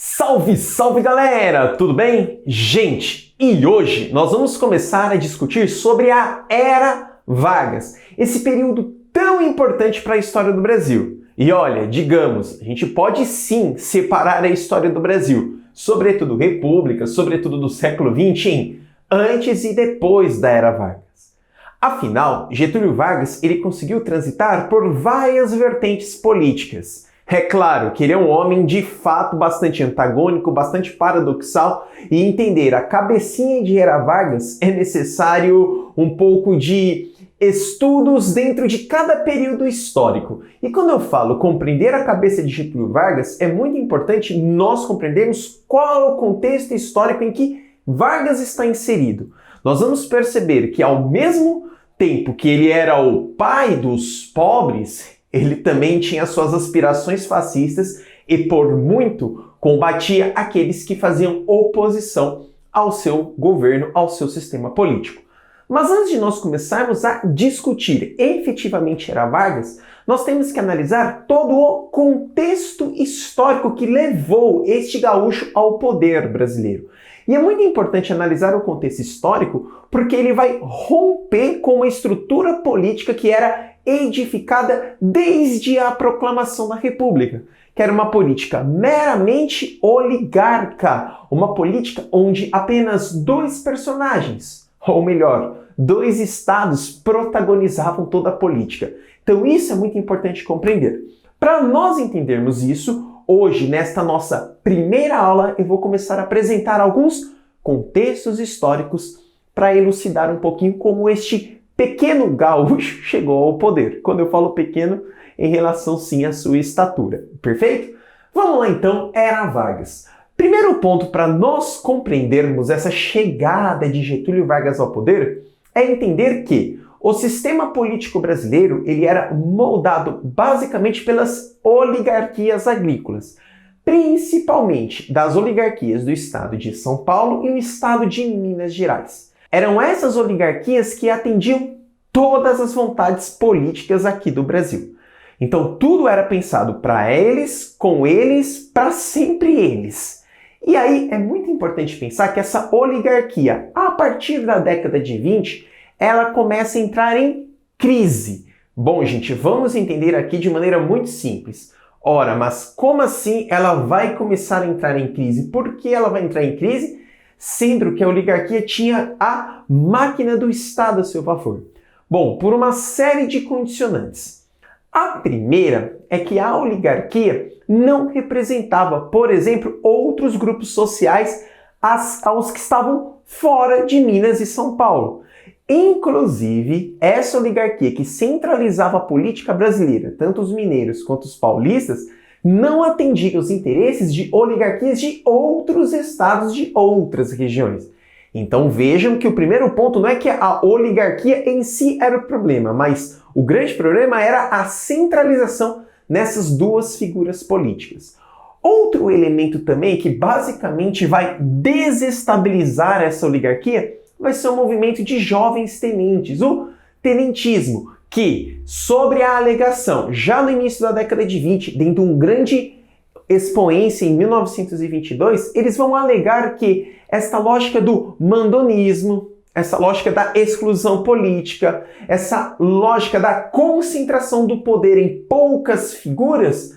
Salve, salve galera! Tudo bem? Gente, e hoje nós vamos começar a discutir sobre a Era Vargas, esse período tão importante para a história do Brasil. E olha, digamos, a gente pode sim separar a história do Brasil, sobretudo República, sobretudo do século XX, em antes e depois da Era Vargas. Afinal, Getúlio Vargas ele conseguiu transitar por várias vertentes políticas. É claro que ele é um homem de fato bastante antagônico, bastante paradoxal, e entender a cabecinha de Era Vargas é necessário um pouco de estudos dentro de cada período histórico. E quando eu falo compreender a cabeça de Getúlio Vargas, é muito importante nós compreendermos qual é o contexto histórico em que Vargas está inserido. Nós vamos perceber que ao mesmo tempo que ele era o pai dos pobres, ele também tinha suas aspirações fascistas e, por muito, combatia aqueles que faziam oposição ao seu governo, ao seu sistema político. Mas antes de nós começarmos a discutir efetivamente Era Vargas, nós temos que analisar todo o contexto histórico que levou este gaúcho ao poder brasileiro. E é muito importante analisar o contexto histórico porque ele vai romper com uma estrutura política que era edificada desde a proclamação da República, que era uma política meramente oligarca, uma política onde apenas dois personagens, ou melhor, dois estados protagonizavam toda a política. Então isso é muito importante compreender. Para nós entendermos isso, hoje, nesta nossa primeira aula, eu vou começar a apresentar alguns contextos históricos para elucidar um pouquinho como este pequeno gaúcho chegou ao poder. Quando eu falo pequeno, em relação sim à sua estatura. Perfeito? Vamos lá então, Era Vargas. Primeiro ponto para nós compreendermos essa chegada de Getúlio Vargas ao poder é entender que o sistema político brasileiro ele era moldado basicamente pelas oligarquias agrícolas, principalmente das oligarquias do estado de São Paulo e o estado de Minas Gerais. Eram essas oligarquias que atendiam todas as vontades políticas aqui do Brasil. Então tudo era pensado para eles, com eles, para sempre eles. E aí é muito importante pensar que essa oligarquia, a partir da década de 20, ela começa a entrar em crise. Bom, gente, vamos entender aqui de maneira muito simples. Ora, mas como assim ela vai começar a entrar em crise? Por que ela vai entrar em crise? Sendo que a oligarquia tinha a máquina do Estado a seu favor. Bom, por uma série de condicionantes. A primeira é que a oligarquia não representava, por exemplo, outros grupos sociais aos que estavam fora de Minas e São Paulo. Inclusive, essa oligarquia que centralizava a política brasileira, tanto os mineiros quanto os paulistas, não atendia os interesses de oligarquias de outros estados, de outras regiões. Então vejam que o primeiro ponto não é que a oligarquia em si era o problema, mas o grande problema era a centralização nessas duas figuras políticas. Outro elemento também que basicamente vai desestabilizar essa oligarquia vai ser o movimento de jovens tenentes, o tenentismo, que, sobre a alegação, já no início da década de 20, dentro de um grande expoência em 1922, eles vão alegar que esta lógica do mandonismo, essa lógica da exclusão política, essa lógica da concentração do poder em poucas figuras,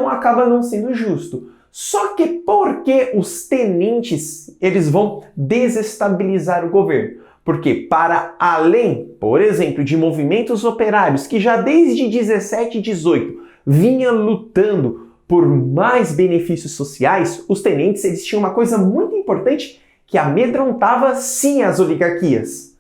acaba não sendo justo. Só que por que os tenentes eles vão desestabilizar o governo? Porque para além, por exemplo, de movimentos operários que já desde 17 e 18 vinha lutando por mais benefícios sociais, os tenentes eles tinham uma coisa muito importante que amedrontava sim as oligarquias.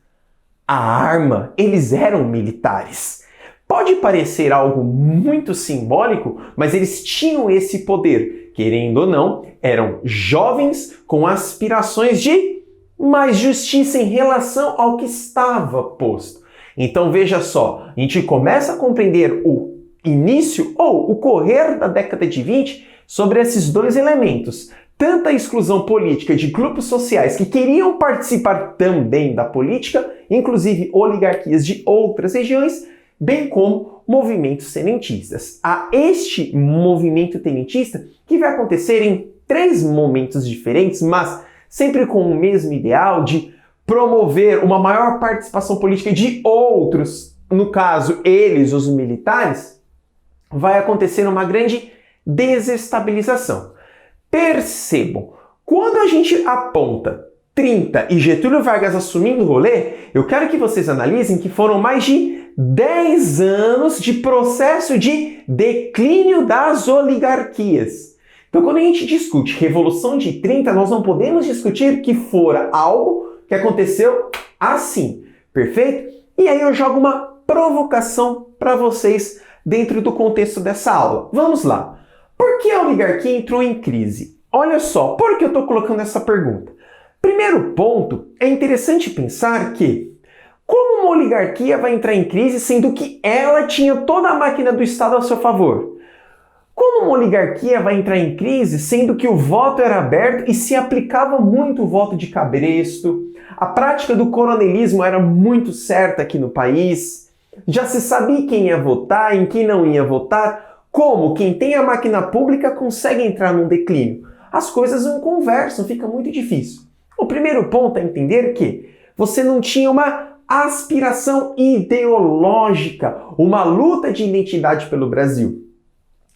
A arma, eles eram militares. Pode parecer algo muito simbólico, mas eles tinham esse poder. Querendo ou não, eram jovens com aspirações de mais justiça em relação ao que estava posto. Então veja só, a gente começa a compreender o início ou o correr da década de 20 sobre esses dois elementos. Tanto a exclusão política de grupos sociais que queriam participar também da política, inclusive oligarquias de outras regiões, bem como movimentos tenentistas. A este movimento tenentista que vai acontecer em três momentos diferentes, mas sempre com o mesmo ideal de promover uma maior participação política de outros, no caso, eles, os militares, vai acontecer uma grande desestabilização. Percebam, quando a gente aponta 30 e Getúlio Vargas assumindo o rolê, eu quero que vocês analisem que foram mais de 10 anos de processo de declínio das oligarquias. Então, quando a gente discute Revolução de 30, nós não podemos discutir que fora algo que aconteceu assim, perfeito? E aí eu jogo uma provocação para vocês dentro do contexto dessa aula. Vamos lá. Por que a oligarquia entrou em crise? Olha só, por que eu estou colocando essa pergunta? Primeiro ponto, é interessante pensar que como uma oligarquia vai entrar em crise sendo que ela tinha toda a máquina do Estado a seu favor? Como uma oligarquia vai entrar em crise sendo que o voto era aberto e se aplicava muito o voto de cabresto? A prática do coronelismo era muito certa aqui no país. Já se sabia quem ia votar, em quem não ia votar. Como quem tem a máquina pública consegue entrar num declínio? As coisas não conversam, fica muito difícil. O primeiro ponto é entender que você não tinha uma aspiração ideológica, uma luta de identidade pelo Brasil.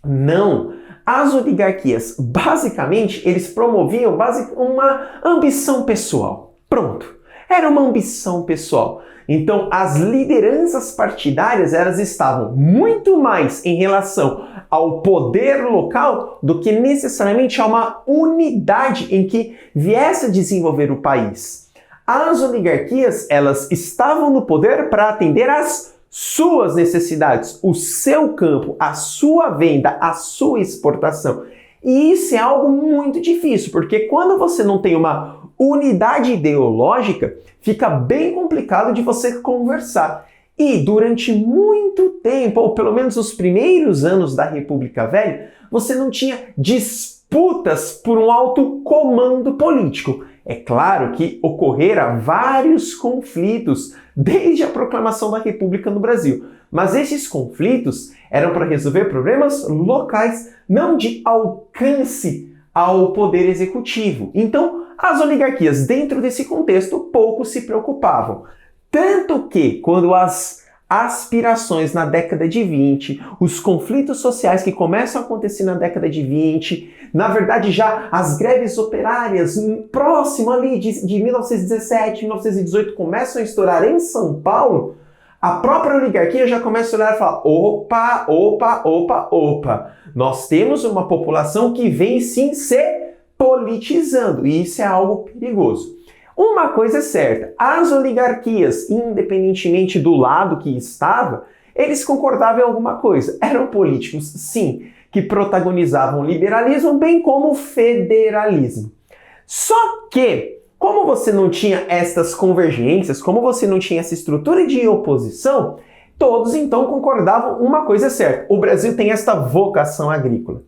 Não. As oligarquias, basicamente, eles promoviam uma ambição pessoal. Pronto. Era uma ambição pessoal. Então, as lideranças partidárias, elas estavam muito mais em relação ao poder local do que necessariamente a uma unidade em que viesse a desenvolver o país. As oligarquias, elas estavam no poder para atender às suas necessidades, o seu campo, a sua venda, a sua exportação. E isso é algo muito difícil, porque quando você não tem uma unidade ideológica, fica bem complicado de você conversar. E durante muito tempo, ou pelo menos os primeiros anos da República Velha, você não tinha disputas por um alto comando político. É claro que ocorreram vários conflitos desde a proclamação da República no Brasil, mas esses conflitos eram para resolver problemas locais, não de alcance ao poder executivo. Então, as oligarquias, dentro desse contexto, pouco se preocupavam. Tanto que, quando as aspirações na década de 20, os conflitos sociais que começam a acontecer na década de 20, na verdade já as greves operárias próximo ali de 1917, 1918 começam a estourar em São Paulo, a própria oligarquia já começa a olhar e falar: opa, nós temos uma população que vem sim se politizando, e isso é algo perigoso. Uma coisa é certa, as oligarquias, independentemente do lado que estava, eles concordavam em alguma coisa. Eram políticos, sim, que protagonizavam o liberalismo, bem como o federalismo. Só que, como você não tinha estas convergências, como você não tinha essa estrutura de oposição, todos então concordavam uma coisa certa: o Brasil tem esta vocação agrícola.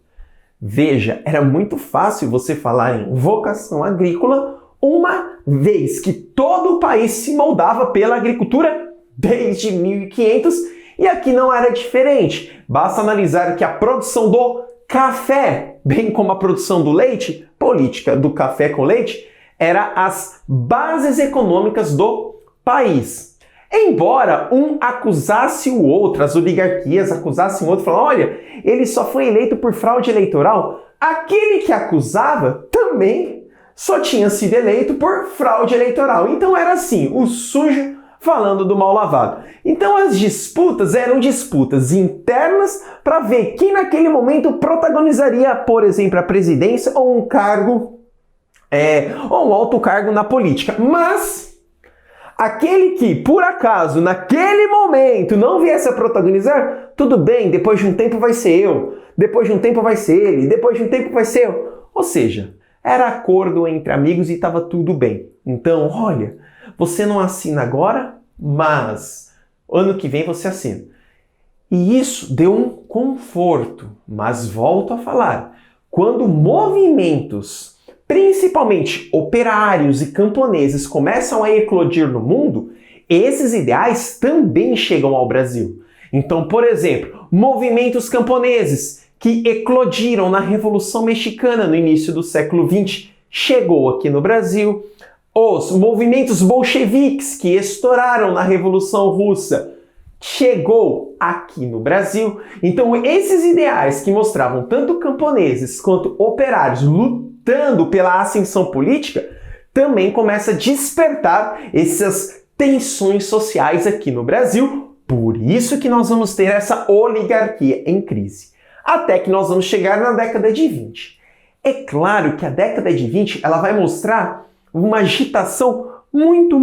Veja, era muito fácil você falar em vocação agrícola uma vez que todo o país se moldava pela agricultura desde 1500 e aqui não era diferente. Basta analisar que a produção do café, bem como a produção do leite, política do café com leite, era as bases econômicas do país. Embora um acusasse o outro, as oligarquias acusassem o outro, falando: olha, ele só foi eleito por fraude eleitoral, aquele que acusava também só tinha sido eleito por fraude eleitoral. Então era assim, o sujo falando do mal lavado. Então as disputas eram disputas internas para ver quem naquele momento protagonizaria, por exemplo, a presidência ou um cargo, ou um alto cargo na política. Mas aquele que, por acaso, naquele momento não viesse a protagonizar, tudo bem, depois de um tempo vai ser eu, depois de um tempo vai ser ele, depois de um tempo vai ser eu. Ou seja, era acordo entre amigos e estava tudo bem. Então, olha, você não assina agora, mas ano que vem você assina. E isso deu um conforto, mas volto a falar, quando movimentos, principalmente operários e camponeses, começam a eclodir no mundo, esses ideais também chegam ao Brasil. Então, por exemplo, movimentos camponeses que eclodiram na Revolução Mexicana no início do século XX chegou aqui no Brasil, os movimentos bolcheviques que estouraram na Revolução Russa chegou aqui no Brasil. Então esses ideais que mostravam tanto camponeses quanto operários lutando pela ascensão política também começa a despertar essas tensões sociais aqui no Brasil. Por isso que nós vamos ter essa oligarquia em crise. Até que nós vamos chegar na década de 20. É claro que a década de 20 ela vai mostrar uma agitação muito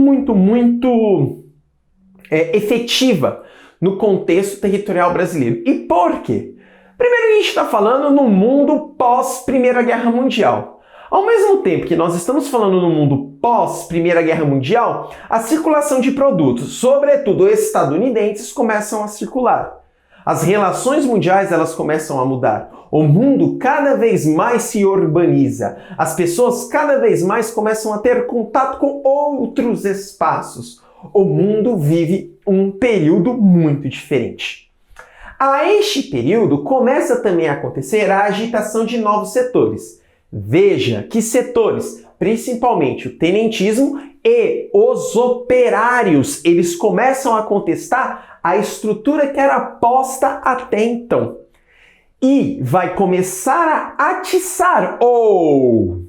efetiva no contexto territorial brasileiro. E por quê? Primeiro, a gente está falando no mundo pós-Primeira Guerra Mundial. Ao mesmo tempo que nós estamos falando no mundo pós-Primeira Guerra Mundial, a circulação de produtos, sobretudo estadunidenses, começam a circular. As relações mundiais elas começam a mudar. O mundo cada vez mais se urbaniza. As pessoas cada vez mais começam a ter contato com outros espaços. O mundo vive um período muito diferente. A este período começa também a acontecer a agitação de novos setores. Veja que setores, principalmente o tenentismo e os operários, eles começam a contestar a estrutura que era posta até então. E vai começar a atiçar ou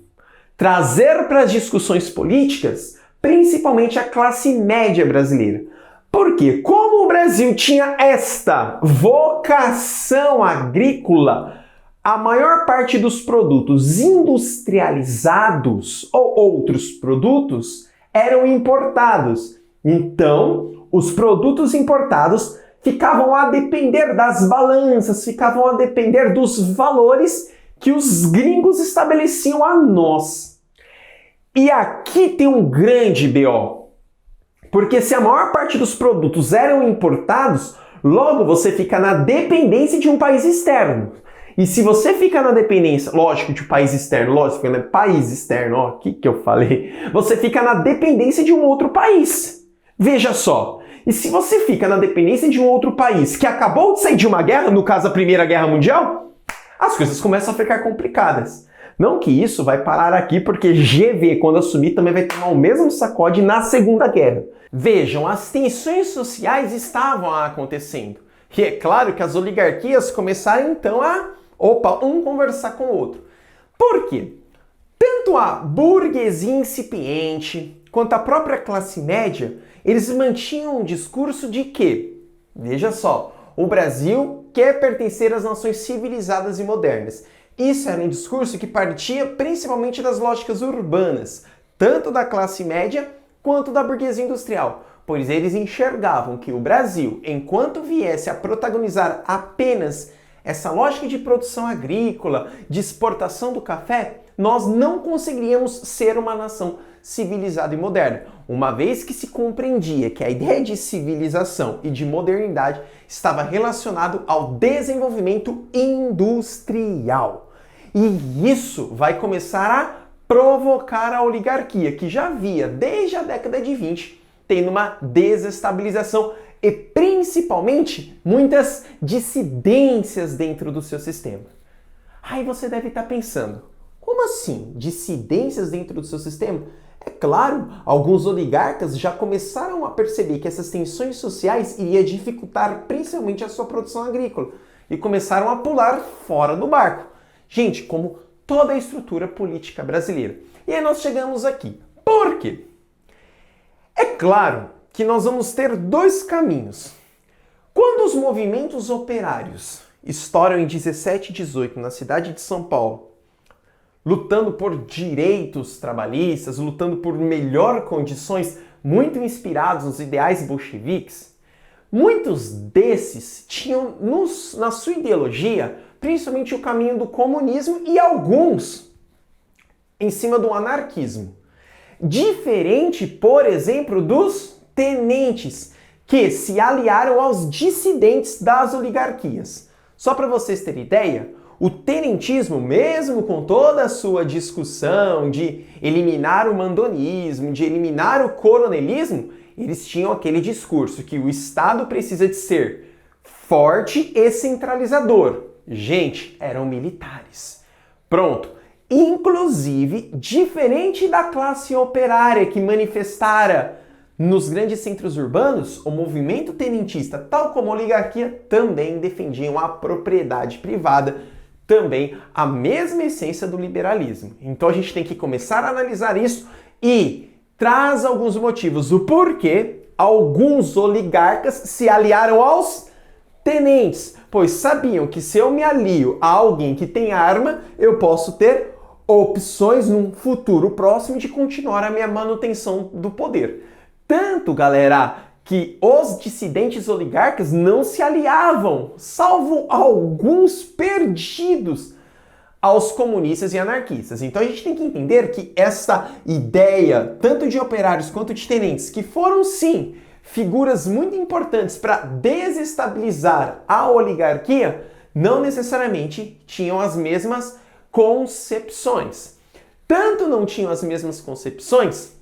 trazer para as discussões políticas, principalmente a classe média brasileira. Porque como o Brasil tinha esta vocação agrícola, a maior parte dos produtos industrializados ou outros produtos eram importados. Então, os produtos importados ficavam a depender das balanças, ficavam a depender dos valores que os gringos estabeleciam a nós. E aqui tem um grande BO. Porque se a maior parte dos produtos eram importados, logo você fica na dependência de um país externo. E se você fica na dependência, lógico, de um país externo, lógico, né? País externo, ó, o que eu falei? Você fica na dependência de um outro país. Veja só, e se você fica na dependência de um outro país que acabou de sair de uma guerra, no caso a Primeira Guerra Mundial, as coisas começam a ficar complicadas. Não que isso vai parar aqui, porque GV, quando assumir, também vai tomar o mesmo sacode na Segunda Guerra. Vejam, as tensões sociais estavam acontecendo. E é claro que as oligarquias começaram então a um conversar com o outro. Por quê? Tanto a burguesia incipiente quanto a própria classe média, eles mantinham um discurso de que, veja só, o Brasil quer pertencer às nações civilizadas e modernas. Isso era um discurso que partia principalmente das lógicas urbanas, tanto da classe média quanto da burguesia industrial, pois eles enxergavam que o Brasil, enquanto viesse a protagonizar apenas essa lógica de produção agrícola, de exportação do café, nós não conseguiríamos ser uma nação civilizada e moderna, uma vez que se compreendia que a ideia de civilização e de modernidade estava relacionado ao desenvolvimento industrial. E isso vai começar a provocar a oligarquia, que já havia, desde a década de 20, tendo uma desestabilização e principalmente muitas dissidências dentro do seu sistema. Aí você deve estar pensando, como assim dissidências dentro do seu sistema? É claro, alguns oligarcas já começaram a perceber que essas tensões sociais iriam dificultar principalmente a sua produção agrícola e começaram a pular fora do barco. Gente, como toda a estrutura política brasileira. E aí nós chegamos aqui. Por quê? É claro que nós vamos ter dois caminhos. Quando os movimentos operários estouram em 17 e 18 na cidade de São Paulo, lutando por direitos trabalhistas, lutando por melhores condições, muito inspirados nos ideais bolcheviques, muitos desses tinham na sua ideologia principalmente o caminho do comunismo e alguns em cima do anarquismo. Diferente, por exemplo, dos tenentes, que se aliaram aos dissidentes das oligarquias. Só para vocês terem ideia, o tenentismo, mesmo com toda a sua discussão de eliminar o mandonismo, de eliminar o coronelismo, eles tinham aquele discurso que o Estado precisa de ser forte e centralizador. Gente, eram militares. Pronto. Inclusive, diferente da classe operária que manifestara nos grandes centros urbanos, o movimento tenentista, tal como a oligarquia, também defendiam a propriedade privada, também a mesma essência do liberalismo. Então a gente tem que começar a analisar isso e traz alguns motivos do porquê alguns oligarcas se aliaram aos tenentes, pois sabiam que se eu me alio a alguém que tem arma, eu posso ter opções num futuro próximo de continuar a minha manutenção do poder. Tanto, galera, que os dissidentes oligarcas não se aliavam, salvo alguns perdidos, aos comunistas e anarquistas. Então a gente tem que entender que essa ideia, tanto de operários quanto de tenentes, que foram sim figuras muito importantes para desestabilizar a oligarquia, não necessariamente tinham as mesmas concepções. Tanto não tinham as mesmas concepções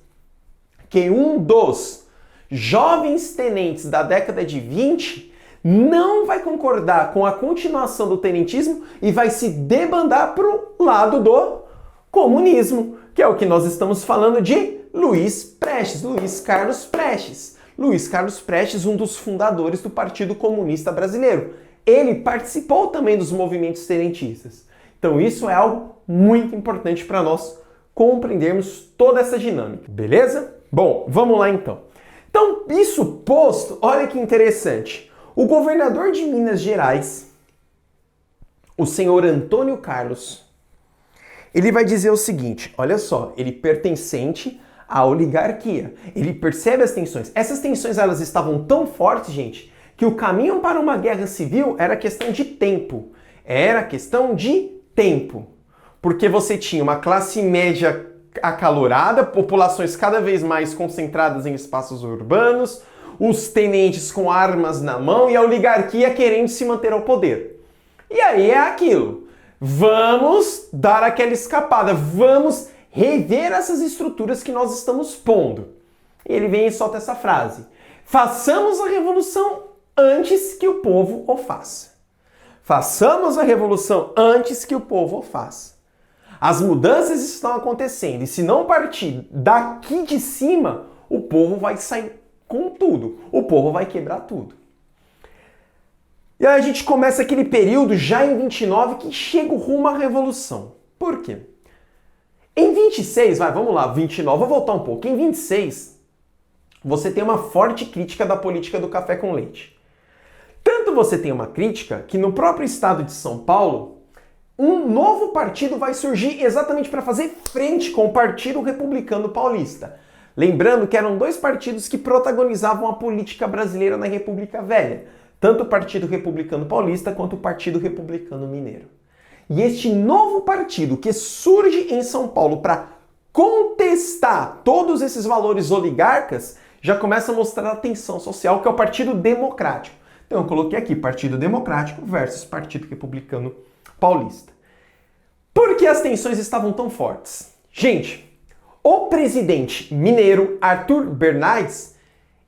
que um dos jovens tenentes da década de 20 não vai concordar com a continuação do tenentismo e vai se debandar para o lado do comunismo, que é o que nós estamos falando de Luiz Carlos Prestes. Luiz Carlos Prestes, um dos fundadores do Partido Comunista Brasileiro. Ele participou também dos movimentos tenentistas. Então isso é algo muito importante para nós compreendermos toda essa dinâmica, beleza? Bom, vamos lá então. Então, isso posto, olha que interessante. O governador de Minas Gerais, o senhor Antônio Carlos, ele vai dizer o seguinte, olha só, ele pertencente à oligarquia. Ele percebe as tensões. Essas tensões, elas estavam tão fortes, gente, que o caminho para uma guerra civil era questão de tempo. Era questão de tempo. Porque você tinha uma classe média acalorada, populações cada vez mais concentradas em espaços urbanos, os tenentes com armas na mão e a oligarquia querendo se manter ao poder. E aí é aquilo. Vamos dar aquela escapada, vamos rever essas estruturas que nós estamos pondo. E ele vem e solta essa frase. Façamos a revolução antes que o povo o faça. Façamos a revolução antes que o povo o faça. As mudanças estão acontecendo e se não partir daqui de cima, o povo vai sair com tudo. O povo vai quebrar tudo. E aí a gente começa aquele período já em 29 que chega o rumo à revolução. Por quê? Em 26, vamos lá, 29, vou voltar um pouco. Em 26, você tem uma forte crítica da política do café com leite. Tanto você tem uma crítica que no próprio estado de São Paulo, um novo partido vai surgir exatamente para fazer frente com o Partido Republicano Paulista. Lembrando que eram dois partidos que protagonizavam a política brasileira na República Velha. Tanto o Partido Republicano Paulista quanto o Partido Republicano Mineiro. E este novo partido que surge em São Paulo para contestar todos esses valores oligarcas já começa a mostrar a tensão social, que é o Partido Democrático. Então eu coloquei aqui Partido Democrático versus Partido Republicano Paulista. Por que as tensões estavam tão fortes? Gente, o presidente mineiro Arthur Bernardes,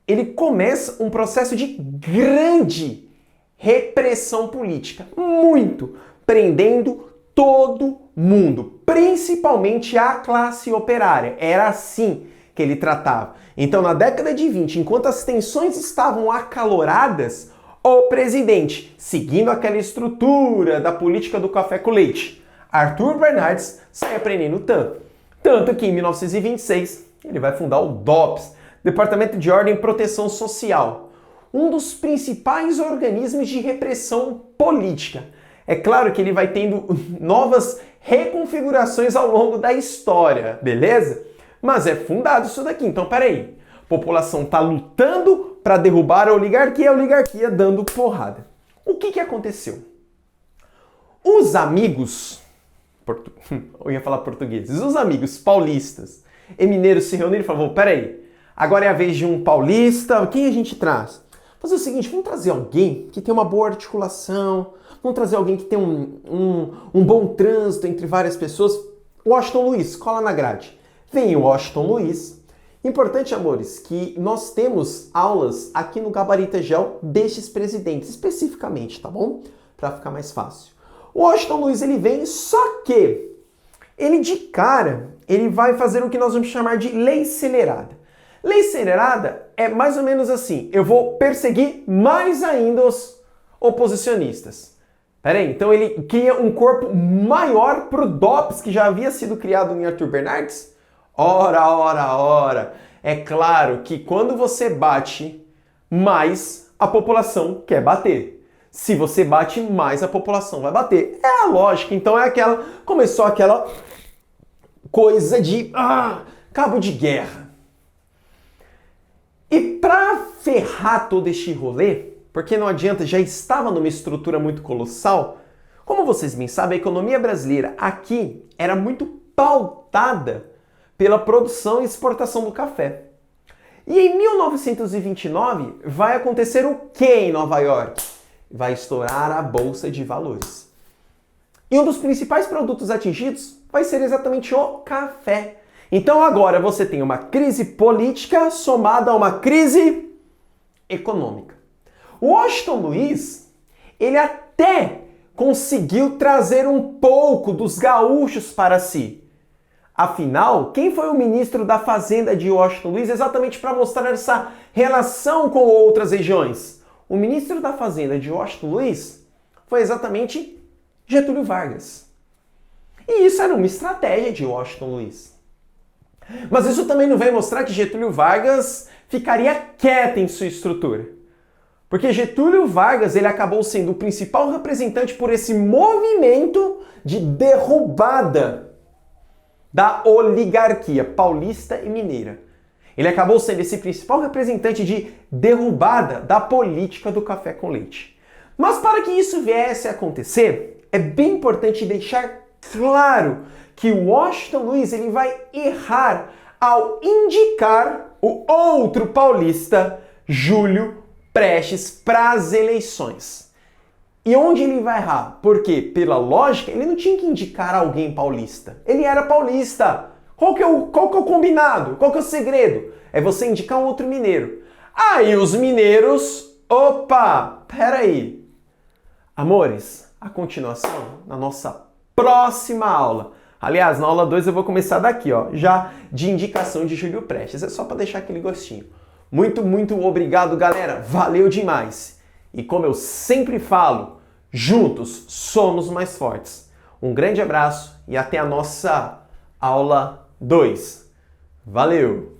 ele começa um processo de grande repressão política, muito, prendendo todo mundo, principalmente a classe operária. Era assim que ele tratava. Então, na década de 20, enquanto as tensões estavam acaloradas, o presidente, seguindo aquela estrutura da política do café com leite, Arthur Bernardes, saia prendendo tanto. Tanto que em 1926 ele vai fundar o DOPS, Departamento de Ordem e Proteção Social, um dos principais organismos de repressão política. É claro que ele vai tendo novas reconfigurações ao longo da história, beleza? Mas é fundado isso daqui, então peraí. A população está lutando para derrubar a oligarquia dando porrada. O que aconteceu? Os amigos, eu ia falar portugueses, os amigos paulistas e mineiros se reuniram e falaram, peraí, agora é a vez de um paulista, quem a gente traz? Fazer o seguinte, vamos trazer alguém que tem uma boa articulação, vamos trazer alguém que tem um bom trânsito entre várias pessoas. Washington Luiz, cola na grade. Vem o Washington Luiz. Importante, amores, que nós temos aulas aqui no Gabarita Gel destes presidentes, especificamente, tá bom? Para ficar mais fácil. O Washington Luiz ele vem, só que ele de cara, ele vai fazer o que nós vamos chamar de lei acelerada. Lei acelerada é mais ou menos assim, eu vou perseguir mais ainda os oposicionistas. Peraí, então ele cria um corpo maior para o DOPS que já havia sido criado em Arthur Bernardes? Ora. É claro que quando você bate mais, a população quer bater. Se você bate mais, a população vai bater. É a lógica, então começou aquela coisa de cabo de guerra. E para ferrar todo este rolê, porque não adianta, já estava numa estrutura muito colossal, como vocês bem sabem, a economia brasileira aqui era muito pautada pela produção e exportação do café. E em 1929 vai acontecer o que em Nova York? Vai estourar a Bolsa de Valores. E um dos principais produtos atingidos vai ser exatamente o café. Então agora você tem uma crise política somada a uma crise econômica. O Washington Luiz, ele até conseguiu trazer um pouco dos gaúchos para si. Afinal, quem foi o ministro da Fazenda de Washington Luiz exatamente para mostrar essa relação com outras regiões? O ministro da Fazenda de Washington Luiz foi exatamente Getúlio Vargas. E isso era uma estratégia de Washington Luiz. Mas isso também não veio mostrar que Getúlio Vargas ficaria quieto em sua estrutura. Porque Getúlio Vargas ele acabou sendo o principal representante por esse movimento de derrubada da oligarquia paulista e mineira. Ele acabou sendo esse principal representante de derrubada da política do café com leite. Mas para que isso viesse a acontecer, é bem importante deixar claro que o Washington Luiz ele vai errar ao indicar o outro paulista, Júlio Prestes, para as eleições. E onde ele vai errar? Porque, pela lógica, ele não tinha que indicar alguém paulista. Ele era paulista. Qual que é o combinado? Qual que é o segredo? É você indicar um outro mineiro. Aí os mineiros... Opa! Peraí. Amores, a continuação na nossa próxima aula. Aliás, na aula 2 eu vou começar daqui, ó, já de indicação de Júlio Prestes. É só para deixar aquele gostinho. Muito obrigado, galera. Valeu demais. E como eu sempre falo, juntos somos mais fortes. Um grande abraço e até a nossa aula 2. Valeu!